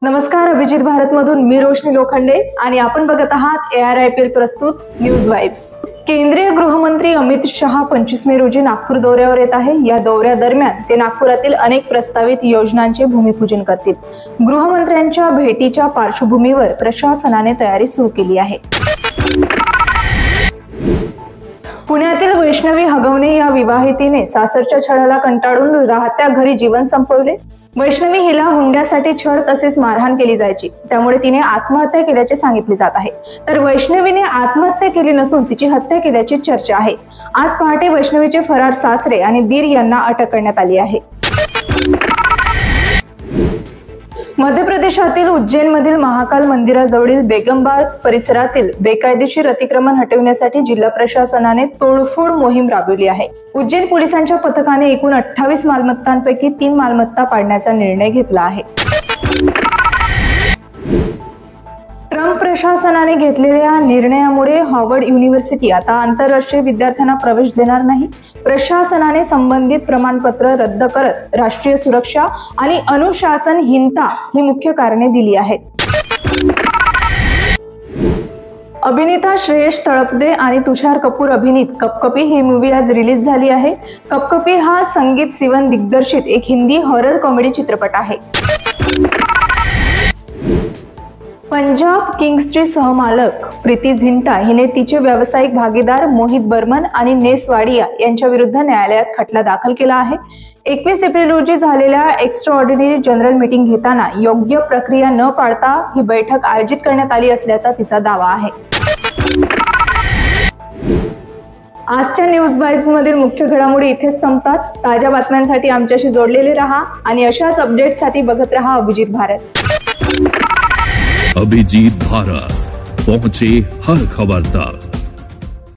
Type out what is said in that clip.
नमस्कार, अभिजित भारत मधून मी रोशनी लोखंडे आणि आपण बघत आहात ARIPL प्रस्तुत न्यूज वाइब्स। केंद्रीय गृहमंत्री अमित शहा 25 मे रोजी नागपूर दौऱ्यावर येत आहे। या दौऱ्यादरम्यान ते नागपुरातील अनेक प्रस्तावित योजनांचे भूमिपूजन करतील। गृहमंत्र्यांच्या भेटीच्या पार्श्वभूमीवर प्रशासनाने तयारी सुरू केली आहे। पुण्यातील वैष्णवी हगवणे या विवाहितेने सासरच्या छळाला कंटाळून राहत्या घरी जीवन संपवले। वैष्णवी हिला हुंड्यासाठी छळ तसेच मारहाण केली जायची, त्यामुळे तिने आत्महत्या केल्याचे सांगितले जात आहे। तर वैष्णवीने आत्महत्या केली नसून तिची हत्या केल्याची चर्चा आहे। आज पहाटे वैष्णवीचे फरार सासरे आणि दीर यांना अटक करण्यात आली आहे। मध्य प्रदेशातील उज्जैन मधील महाकाल मंदिराजवळील बेगमबाग परिसरातील बेकायदेशीर अतिक्रमण हटविण्यासाठी जिल्हा प्रशासनाने तोडफोड मोहीम राबवली आहे। उज्जैन पोलिसांच्या पथकाने एकूण 28 मालमत्तांपैकी 3 मालमत्ता पाडण्याचा निर्णय घेतला आहे। ट्रम्प प्रशासनाने घेतलेल्या निर्णयामुळे हार्वर्ड युनिव्हर्सिटी आता आंतरराष्ट्रीय विद्यार्थ्यांना प्रवेश देणार नाही। प्रशासनाने संबंधित प्रमाणपत्र रद्द करत राष्ट्रीय सुरक्षा आणि अनुशासनहीनता ही मुख्य कारणे दिली आहेत। अभिनेता श्रेयस तळपदे आणि तुषार कपूर अभिनीत कपकपी ही मूवी आज रिलीज झाली आहे। कपकपी हा संगीत सिवन दिग्दर्शित एक हिंदी हॉरर कॉमेडी चित्रपट आहे। पंजाब किंग्सची सहमालक प्रीती झिंटा हिने तिचे व्यावसायिक भागीदार मोहित बर्मन आणि नेस वाडिया यांच्या विरुद्ध न्यायालयात खटला दाखल केला आहे। 21 एप्रिल रोजी झालेल्या एक्स्ट्राऑर्डिनरी जनरल मीटिंग घेताना योग्य प्रक्रिया न पाळता ही बैठक आयोजित करण्यात आली असल्याचा तिचा दावा आहे। आजच्या न्यूज वाइब्स मधील मुख्य घडामोडी इथेच संपतात। ताज्या बातम्यांसाठी आमच्याशी जोडलेले रहा आणि अशाच अपडेट्ससाठी बघत रहा अभिजित भारत। अभिजीत भारत, पहुंचे हर खबर तक।